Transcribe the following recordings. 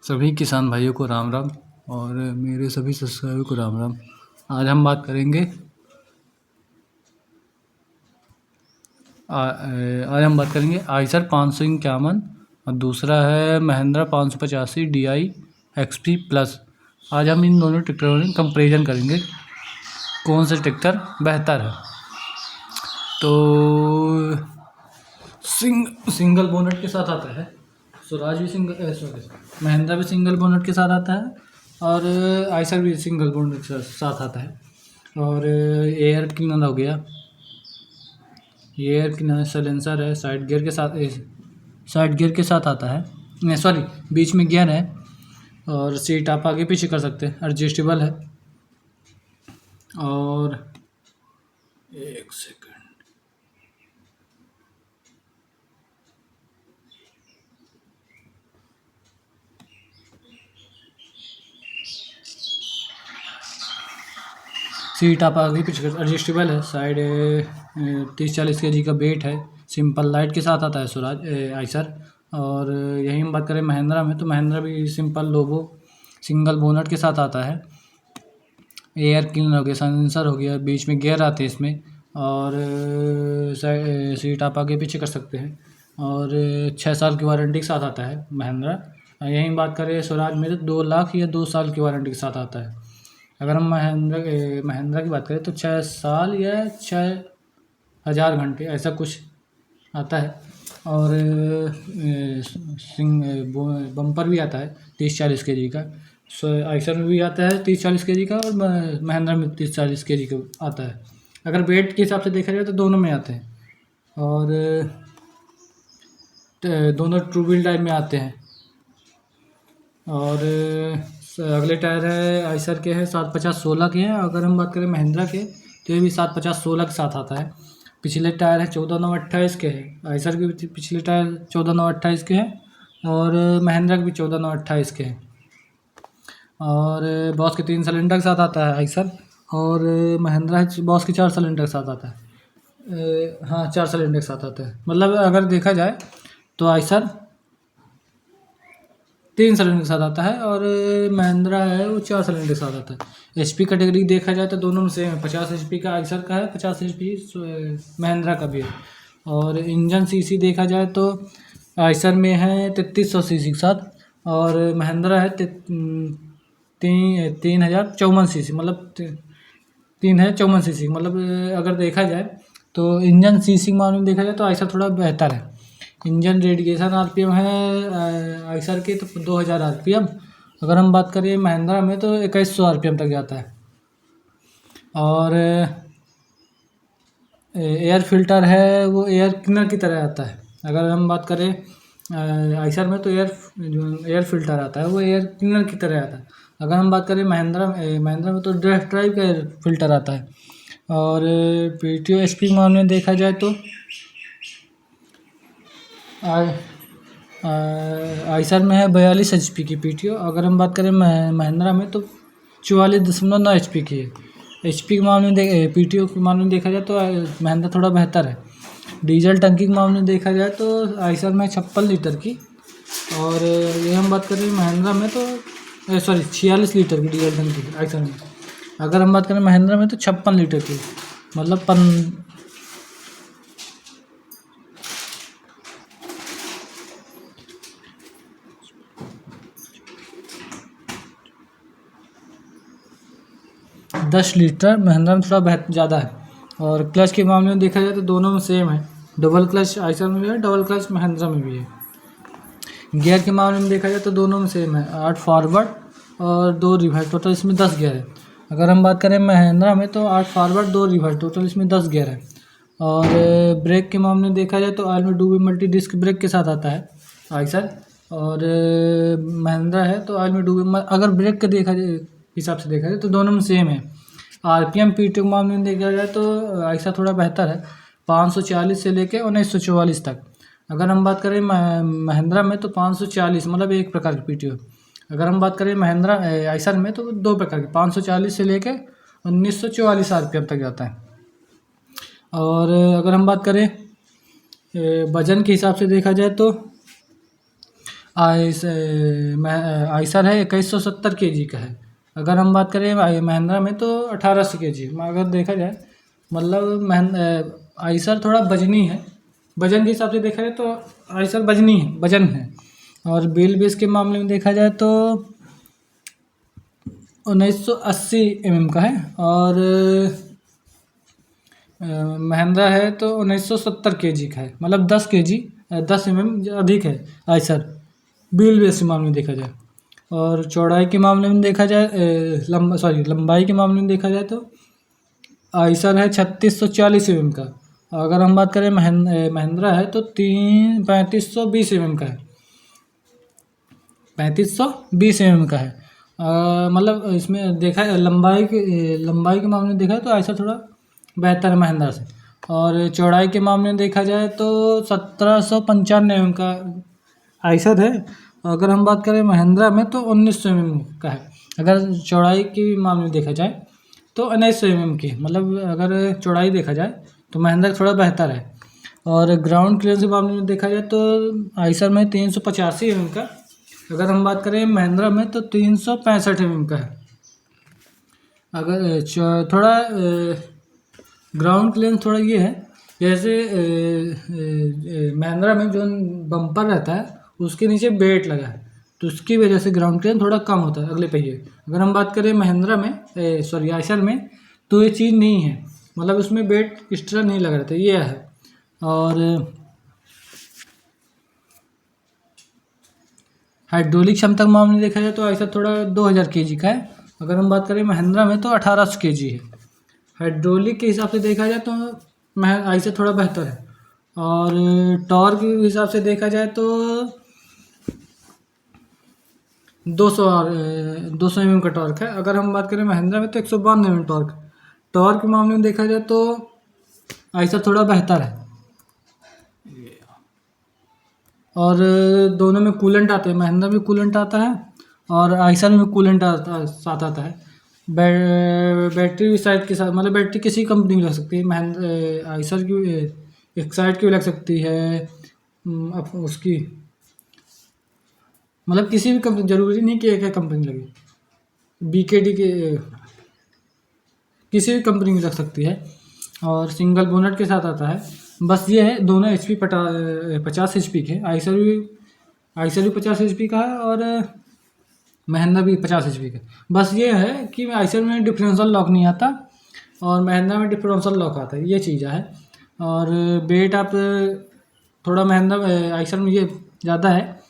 सभी किसान भाइयों को राम राम और मेरे सभी सब्सक्राइबर को राम राम। आज हम बात करेंगे आइसर 551 और दूसरा है महिंद्रा 585 DI XP प्लस। आज हम इन दोनों ट्रैक्टरों में कंपैरिजन करेंगे कौन सा ट्रैक्टर बेहतर है। तो सिंगल बोनट के साथ आता है, स्वराज भी महिंद्रा भी सिंगल बोनट के साथ आता है और आइसर भी सिंगल बोनट के साथ आता है। और एयर क्लीनर हो गया, एयर क्लीनर साइलेंसर है, साइड गियर के साथ आता है, सॉरी बीच में गियर है और सीट आप आगे पीछे कर सकते हैं, एडजस्टेबल है। और एक सेकंड, सीट आप आगे पीछे एडजस्टेबल है, साइड 30-40 kg का वेट है, सिंपल लाइट के साथ आता है स्वराज आइसर। और यही हम बात करें महिंद्रा में, तो महिंद्रा भी सिंपल लोगो सिंगल बोनट के साथ आता है, एयर क्लीनर हो गया, साइलेंसर हो गया, बीच में गियर आते हैं इसमें और सीट आप आगे पीछे कर सकते हैं और 6 साल की वारंटी के साथ आता है महिंद्रा। यही बात करें स्वराज में तो 2 लाख या 2 साल की वारंटी के साथ आता है। अगर हम महिंद्रा की बात करें तो 6 साल या 6,000 घंटे ऐसा कुछ आता है। और बम्पर भी आता है 30-40 kg का, आइसर में भी आता है 30-40 kg का और महिंद्रा में 30-40 kg का आता है। अगर वेट के हिसाब से देखा जाए तो दोनों में आते हैं और दोनों ट्रू व्हील ड्राइव में आते हैं। और अगले टायर है आइसर के हैं 750-16 के हैं। अगर हम बात करें महिंद्रा के तो ये भी 750-16 के साथ आता है। पिछले टायर है 14-9-28 के हैं, आइसर के भी पिछले टायर 14-9-28 के हैं और महिंद्रा के भी 14-9-28 के हैं। और बॉस के 3 सिलेंडर के साथ आता है आइसर और महिंद्रा बॉस के 4 सिलेंडर के साथ आता है। हाँ 4 सिलेंडर के साथ आता है, मतलब अगर देखा जाए तो आइसर 3 सिलेंडर के साथ आता है और महिंद्रा है वो 4 सिलेंडर के साथ आता है। HP कैटेगरी देखा जाए तो दोनों में सेम है, 50 HP का आइसर का है, 50 HP महिंद्रा का भी है। और इंजन सीसी देखा जाए तो आइसर में है 3300 सीसी के साथ और महिंद्रा है 3054 सीसी, मतलब 3054 सीसी। मतलब अगर देखा जाए तो इंजन सीसी के मामले में देखा जाए तो आइसर थोड़ा बेहतर है। इंजन रेडिएशन RPM है आइसर के तो 2000 RPM। अगर हम बात करें महिंद्रा में तो 2100 RPM तक जाता है। और एयर फिल्टर है वो एयर क्लीनर की तरह आता है। अगर हम बात करें आइसर में तो एयर फिल्टर आता है वो एयर क्लीनर की तरह आता है। अगर हम बात करें महिंद्रा में तो ड्राइव का एयर फिल्टर आता है। और PTO HP के मामले में देखा जाए तो आइसर में है 42 HP की PTO। अगर हम बात करें महिंद्रा में तो 44.9 HP की है। HP के मामले में PTO के मामले में देखा जाए तो महिंद्रा थोड़ा बेहतर है। डीजल टंकी के मामले में देखा जाए तो आइसर में 56 लीटर की और ये हम बात करें महिंद्रा में तो 46 लीटर की डीजल टंकी आइसर में। अगर हम बात करें महिंद्रा में तो 56 लीटर की, मतलब 10 लीटर महिंद्रा में थोड़ा ज़्यादा है। और क्लच के मामले में देखा जाए तो दोनों में सेम है, डबल क्लच आइसर में भी है, डबल क्लच महिंद्रा में भी है। गियर के मामले में देखा जाए तो दोनों में सेम है, 8 फॉरवर्ड और 2 रिवर्स, टोटल इसमें 10 गियर है। अगर हम बात करें महिंद्रा में तो 8 फॉरवर्ड 2 रिवर्स, टोटल इसमें 10 गियर है। और ब्रेक के मामले में देखा जाए तो ऑयल में डूबी मल्टी डिस्क ब्रेक के साथ आता है आइसर और महिंद्रा है तो ऑयल में डूबी। अगर ब्रेक के हिसाब से देखा जाए तो दोनों में सेम है। RPM PTO के मामले में देखा जाए तो आइसर थोड़ा बेहतर है, 540 से लेके 1944 तक। अगर हम बात करें महिंद्रा में तो 540, मतलब एक प्रकार की PTO। अगर हम बात करें महिंद्रा आइसर में तो 2 प्रकार की, 540 से लेके 1944 RPM तक जाता है। और अगर हम बात करें वजन के हिसाब से देखा जाए तो आइसर है 2170 kg का है। अगर हम बात करें महिंद्रा में तो 1800 kg। अगर देखा जाए मतलब आइसर थोड़ा वजनी है, वजन के हिसाब से देखा जाए तो आइसर वजनी है, वजन है। और व्हील बेस के मामले में देखा जाए तो 1980 mm का है। और महिंद्रा है तो 1970 kg का है, मतलब 10 kg 10 mm अधिक है आइसर व्हील बेस के मामले में देखा जाए। और चौड़ाई के मामले में देखा जाए लंबाई के मामले में देखा जाए तो आइसर है 3640 mm का। अगर हम बात करें महिंद्रा है तो 3520 mm का है, 3520 mm का है। मतलब इसमें देखा है लंबाई के मामले में देखा है तो आइसर थोड़ा बेहतर है महिंद्रा से। और चौड़ाई के मामले में देखा जाए तो 1795 mm का आइसर है। अगर हम बात करें महिंद्रा में तो 1900 mm का है। अगर चौड़ाई के मामले में देखा जाए तो 1900 mm की, मतलब अगर चौड़ाई देखा जाए तो महिंद्रा थोड़ा बेहतर है। और ग्राउंड क्लियरेंस के मामले में देखा जाए तो आइसर में 385 mm का, अगर हम बात करें महिंद्रा में तो 365 mm का है। अगर थोड़ा ग्राउंड क्लियरेंस थोड़ा ये है, जैसे महिंद्रा में जो बम्पर रहता है उसके नीचे बेल्ट लगा है तो उसकी वजह से ग्राउंड क्लियरेंस थोड़ा कम होता है अगले पहिए। अगर हम बात करें महिंद्रा में आइसर में तो ये चीज़ नहीं है, मतलब उसमें बेल्ट एक्स्ट्रा नहीं लगा रहता, ये है। और हाइड्रोलिक क्षमता के मामले में देखा जाए तो आइसर थोड़ा 2000 kg का है। अगर हम बात करें महिंद्रा में तो 1800 kg है। हाइड्रोलिक के हिसाब से देखा जाए तो आइसर थोड़ा बेहतर है। और टॉर्क के हिसाब से देखा जाए तो 200 mm का टॉर्क है। अगर हम बात करें महिंद्रा में तो 192 mm टॉर्क के मामले में देखा जाए तो आइसर थोड़ा बेहतर है। और दोनों में कूलेंट आते हैं, महिंद्रा में कूलेंट आता है और आइसर में कूलेंट साथ आता है। बैटरी साइड के साथ, मतलब बैटरी किसी कंपनी की लग सकती है, महिंद्रा आइसर की एक साइड की भी लग सकती है, उसकी मतलब किसी भी कंपनी, जरूरी नहीं कि एक कंपनी लगे, BKD के किसी भी कंपनी की लग सकती है। और सिंगल बोनट के साथ आता है। बस ये है दोनों HP 50 HP के, आइसर भी 50 HP का है और महिंद्रा भी 50 HP का। बस ये है कि आइसर में डिफरेंशियल लॉक नहीं आता और महिंद्रा में डिफरेंशियल लॉक आता है, ये चीज़ है। और वेट आप थोड़ा महिंद्रा आइसर में ये ज़्यादा है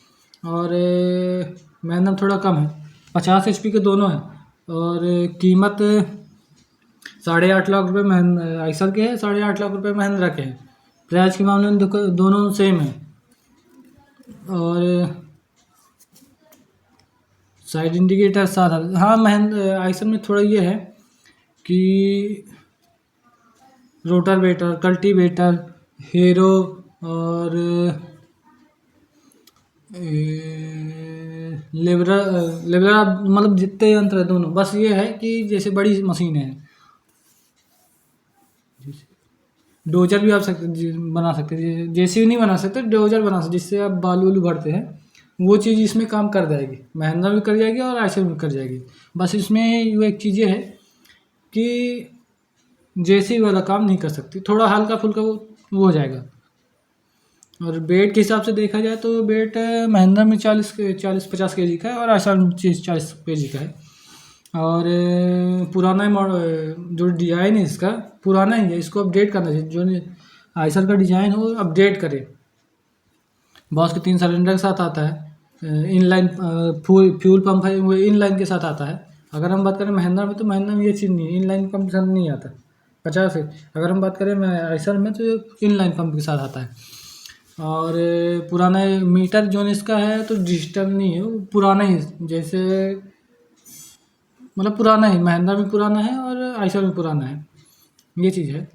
और महिंद्रा में थोड़ा कम है, 50 HP के दोनों हैं। और कीमत 8.5 लाख रुपये आइसर के हैं, 8.5 लाख रुपये महिंद्रा के हैं। प्राइस के मामले में दोनों सेम है। और साइड इंडिकेटर साथ, हाँ महिंद्रा आइसर में थोड़ा ये है कि रोटावेटर, कल्टीवेटर, हीरो और लेबरा मतलब जितने यंत्र है दोनों, बस ये है कि जैसे बड़ी मशीन है, डोजर भी आप बना सकते हैं, JCB नहीं बना सकते, डोजर बना सकते जिससे आप बालू वालू भरते हैं, वो चीज़ इसमें काम कर जाएगी। महिंद्रा भी कर जाएगी और आइसर भी कर जाएगी। बस इसमें वो एक चीज़ ये है कि JCB वाला काम नहीं कर सकती, थोड़ा हल्का फुल्का वो हो जाएगा। और वेट के हिसाब से देखा जाए तो वेट महिंद्रा में 40-50 kg का है और आइसर में 40 kg का है। और पुराना मॉडल जो डिज़ाइन है इसका पुराना ही है, इसको अपडेट करना चाहिए। जो आइसर का डिज़ाइन हो अपडेट करे। बॉस के 3 सिलेंडर के साथ आता है, इनलाइन फ्यूल पंप है वो इनलाइन के साथ आता है। अगर हम बात करें महिंद्रा में तो महिंद्रा में ये चीज़ नहीं है, इनलाइन पंप के साथ नहीं आता 50 है। अगर हम बात करें आइसर में तो इनलाइन पंप के साथ आता है। और पुराना मीटर जो इसका है तो डिजिटल नहीं है, वो पुराना ही जैसे मतलब पुराना है, महिंद्रा भी पुराना है और आइसर भी पुराना है, ये चीज़ है।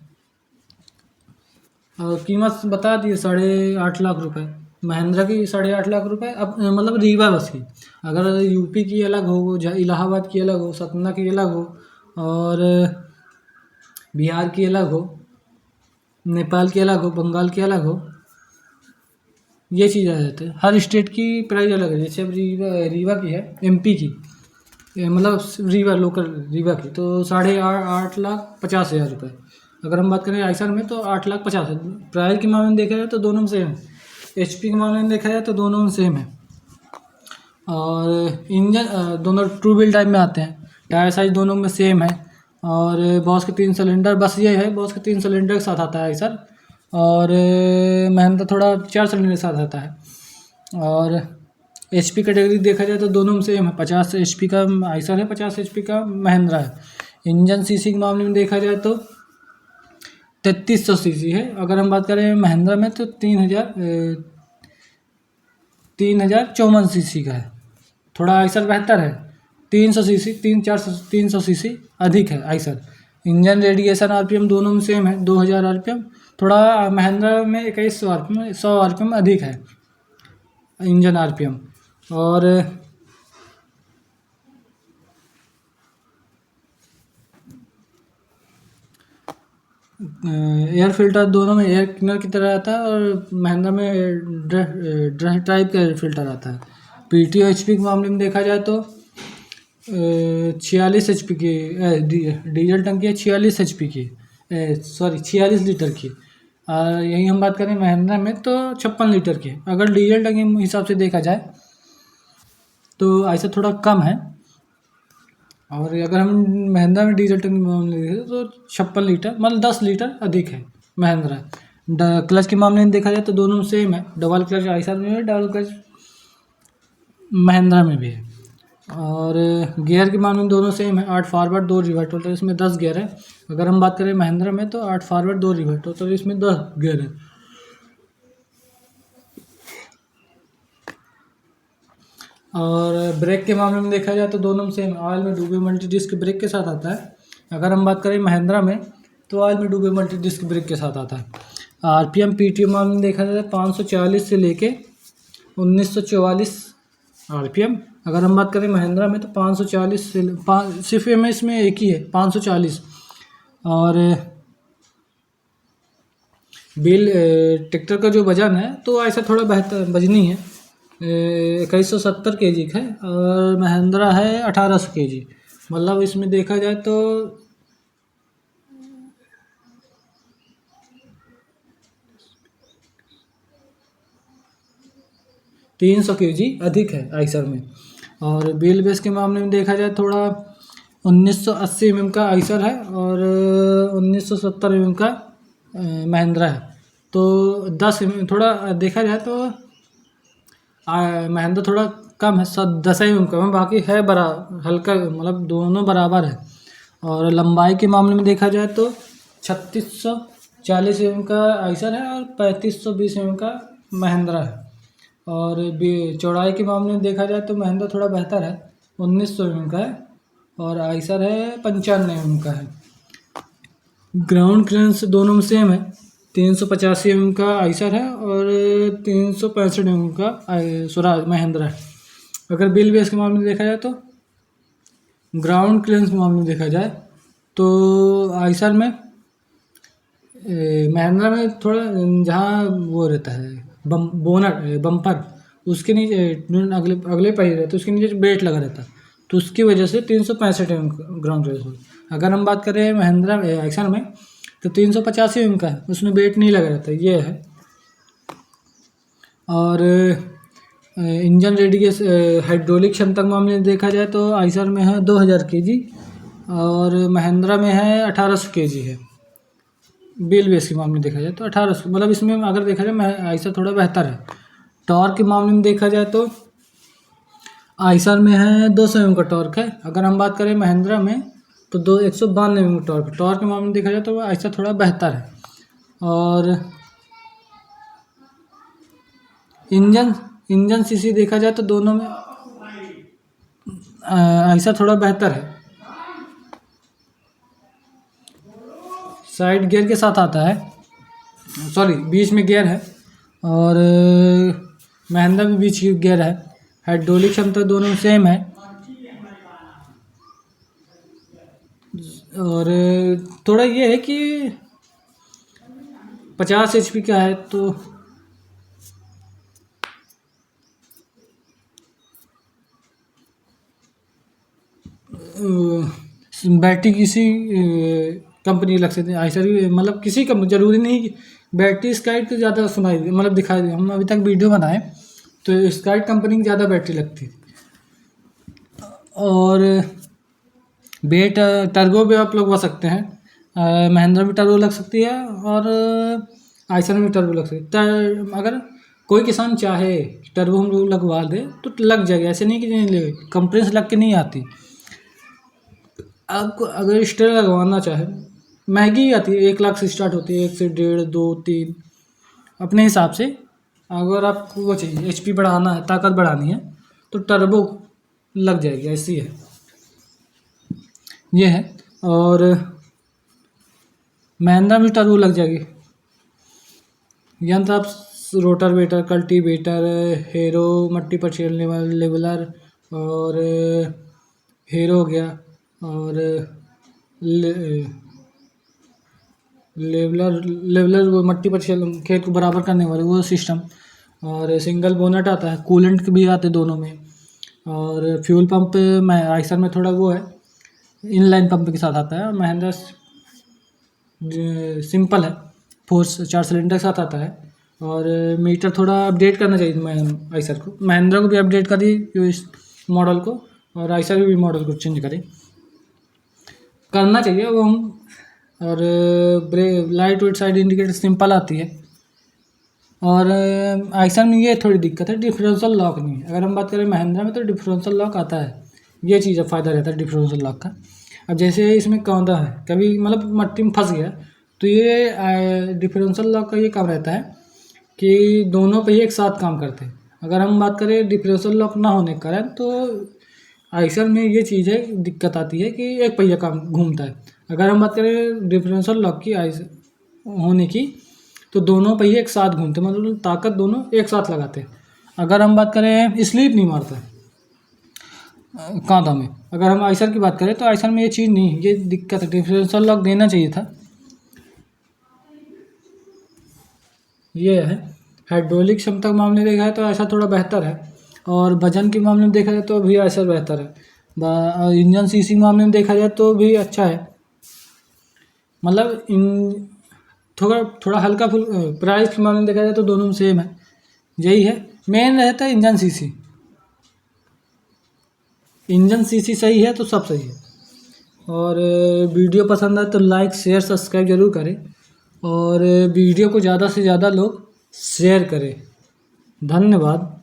और कीमत बता दी 8.5 लाख रुपए महिंद्रा की, 8.5 लाख रुपए। अब मतलब रीवा बस की, अगर यूपी की अलग हो, इलाहाबाद की अलग हो, सतना की अलग हो और बिहार की अलग हो, नेपाल की अलग हो, बंगाल की अलग हो, ये चीज़ आ जाता है। हर स्टेट की प्राइस अलग है। जैसे अब रीवा की है, एमपी की, मतलब रीवा लोकल रीवा की, तो 8,50,000 रुपये। अगर हम बात करें आइसर में तो 8,50,000। प्राइस के मामले में देखा जाए तो दोनों में सेम है। एचपी के मामले में देखा जाए तो दोनों में सेम है। और इंजन दोनों ट्रू व्हील टाइप में आते हैं। टायर साइज दोनों में सेम है। और बॉस के 3 सिलेंडर, बस ये है बॉस के 3 सिलेंडर के साथ आता है आइसर। और महिंद्रा थोड़ा 4 सिलेंडर के साथ आता है। और एचपी कैटेगरी देखा जाए तो दोनों में सेम है। 50 एचपी का आइसर है, 50 एचपी का महिंद्रा है। इंजन सीसी के मामले में देखा जाए तो 3300 सीसी है। अगर हम बात करें महिंद्रा में तो 3,054 सीसी का है। थोड़ा आइसर बेहतर है। 300 सीसी 300 सीसी अधिक है आइसर। इंजन रेडिएशन आरपीएम दोनों में सेम है, 2000 आरपीएम। थोड़ा महिंद्रा में 2100 आरपीएम, 100 आरपीएम अधिक है इंजन आरपीएम। और एयर फिल्टर दोनों में एयर क्लीनर की तरह आता है। और महिंद्रा में ड्राई टाइप का एयर फिल्टर आता है। पीटी और एचपी के मामले में देखा जाए तो 46 एचपी की डीजल टंकी है, 46 एचपी की, सॉरी 46 लीटर की। यही हम बात करें महिंद्रा में तो 56 लीटर की। अगर डीजल टंकी हिसाब से देखा जाए तो ऐसा थोड़ा कम है। और अगर हम महिंद्रा में डीजल टंकी मामले में देखें तो 56 लीटर, मतलब 10 लीटर अधिक है महिंद्रा। क्लच के मामले में देखा जाए तो दोनों सेम है। डबल क्लच आइसर में है, डबल क्लच महिंद्रा में भी है। और गियर के मामले में दोनों सेम है। 8 फॉरवर्ड 2 रिवर्स, टोटल इसमें 10 गियर है। अगर हम बात करें महिंद्रा में तो 8 फॉरवर्ड 2 रिवर्स, टोटल इसमें 10 गियर है। और ब्रेक के मामले में देखा जाए तो दोनों में सेम। ऑयल में डूबे मल्टी डिस्क ब्रेक के साथ आता है। अगर हम बात करें महिंद्रा में तो ऑयल में डूबे मल्टी डिस्क ब्रेक के साथ आता है। आरपीएम पीटी मामले में देखा जाए 540 से लेके 1944 आरपीएम। अगर हम बात करें महिंद्रा में तो 540 से सिर्फ एमएस में एक ही है 540। और बिल ट्रैक्टर का जो वजन है तो ऐसा थोड़ा बेहतर वजनी है। 2170 kg है। और महिंद्रा है 1800 kg। मतलब इसमें देखा जाए तो 300 kg अधिक है आइसर में। और व्हील बेस के मामले में देखा जाए थोड़ा 1980 mm का आइसर है और 1970 mm का महिंद्रा है। तो 10 mm थोड़ा देखा जाए तो महिंद्रा थोड़ा कम है, 10 mm कम है। बाकी है बड़ा हल्का, मतलब दोनों बराबर है। और लंबाई के मामले में देखा जाए तो 3640 mm का आइसर है और 3520 mm का महिंद्रा है। और चौड़ाई के मामले में देखा जाए तो महिंद्रा थोड़ा बेहतर है, 1900 mm का है। और आइसर है 95 mm का है। ग्राउंड क्लियरेंस दोनों में सेम है, 385 mm का आइसर है और 365 mm का स्वराज महिंद्रा है। अगर बिल बेस के मामले में देखा जाए तो ग्राउंड क्लियरेंस के मामले में देखा जाए तो आइसर में महिंद्रा में थोड़ा जहाँ वो रहता है बम्पर, उसके नीचे अगले पहिए रहते उसके नीचे बेल्ट लगा रहता है, तो उसकी वजह से 365 mm ग्राउंड क्लियरेंस। अगर हम बात करें महिंद्रा आइसर में तो 385 mm का है, उसमें बेल्ट नहीं लगा रहता, ये है। और इंजन रेडियस हाइड्रोलिक क्षमता के मामले में देखा जाए तो आइसर में है 2000 kg और महिंद्रा में है 1800 kg है। बिल बेस के मामले में देखा जाए तो 1800, मतलब इसमें अगर देखा जाए आइसर थोड़ा बेहतर है। टॉर्क के मामले में देखा जाए तो आइसर में है 200 mm का टॉर्क है। अगर हम बात करें महिंद्रा में तो 192 mm टॉर्क के मामले में देखा जाए तो आइसर थोड़ा बेहतर है। और इंजन सीसी देखा जाए तो दोनों में आइसर थोड़ा बेहतर है। साइड गियर के साथ आता है, सॉरी बीच में गियर है। और महिंद्रा भी बीच की गियर है। हाइड्रोलिक क्षमता दोनों में सेम है। और थोड़ा ये है कि 50 HP का है तो बैटरी किसी कंपनी लग सकती है, आइसर की मतलब किसी कंपनी, ज़रूरी नहीं कि बैटरी स्काइट की ज़्यादा सुनाई मतलब दिखाई दी। हम अभी तक वीडियो बनाए तो स्काइट कंपनी की ज़्यादा बैटरी लगती है। और वेट टर्बो भी आप लगवा सकते हैं, महिंद्रा में टर्बो लग सकती है और आइसर में टर्बो लग सकती है। अगर कोई किसान चाहे टर्बो हम लोग लगवा दे तो लग जाएगा, ऐसे नहीं कि नहीं ले, कंपनी से लग के नहीं आती। आपको अगर स्टेयर लगवाना चाहे, महंगी आती है, 1 लाख से स्टार्ट होती है, 1 से 1.5, 2, 3 अपने हिसाब से। अगर आपको वो चाहिए HP बढ़ाना है, ताकत बढ़ानी है तो टर्बो लग जाएगी, ऐसी है ये है। और महिंद्रा में टर्बो लग जाएगी। यंत्र आप रोटावेटर, कल्टीवेटर, हेरो मट्टी पर छेड़ने वाला लेवलर, और हेरो हो गया, और लेवलर वो मट्टी पर खेत को बराबर करने वाले वो सिस्टम, और सिंगल बोनट आता है, कूलेंट भी आते दोनों में। और फ्यूल पंप में आइसर में थोड़ा वो है, इनलाइन पंप के साथ आता है। महिंद्रा सिंपल है, 4 सिलेंडर के साथ आता है। और मीटर थोड़ा अपडेट करना चाहिए मैं आइसर को, महिंद्रा को भी अपडेट करी इस मॉडल को, और आइसर भी मॉडल को चेंज करें, करना चाहिए वो हम। और light weight side indicator simple आती है। और आइसर में ये थोड़ी दिक्कत है, डिफरेंशियल लॉक नहीं है। अगर हम बात करें महिंद्रा में तो डिफरेंशियल लॉक आता है, ये चीज़ फ़ायदा रहता है डिफरेंशियल लॉक का। अब जैसे इसमें कौंधा है, कभी मतलब मट्टी में फंस गया तो ये डिफरेंशियल लॉक का ये काम रहता है कि दोनों पहिए एक साथ काम करते हैं। अगर हम बात करें डिफरेंशियल लॉक ना होने के कारण, तो आइसर में ये चीज़ है, दिक्कत आती है कि एक पहिया काम घूमता है। अगर हम बात करें डिफरेंशियल लॉक की होने की, तो दोनों पहिए एक साथ घूमते, मतलब ताकत दोनों एक साथ लगाते हैं। अगर हम बात करें स्लिप नहीं मारता है कांधा में। अगर हम आइसर की बात करें तो आइसर में ये चीज़ नहीं है, ये दिक्कत है, डिफरेंशियल लॉक देना चाहिए था। ये है। हाइड्रोलिक क्षमता के मामले में देखा है तो ऐसा थोड़ा बेहतर है, और वजन के मामले में देखा जाए तो भी ऐसा बेहतर है। इंजन सीसी मामले में देखा जाए तो भी अच्छा है, मतलब थोड़ा थोड़ा हल्का फुल। प्राइस के मामले में देखा जाए तो दोनों में सेम है, यही है। मेन रहता है इंजन सीसी, इंजन सीसी सही है तो सब सही है। और वीडियो पसंद आए तो लाइक शेयर सब्सक्राइब जरूर करें, और वीडियो को ज़्यादा से ज़्यादा लोग शेयर करें। धन्यवाद।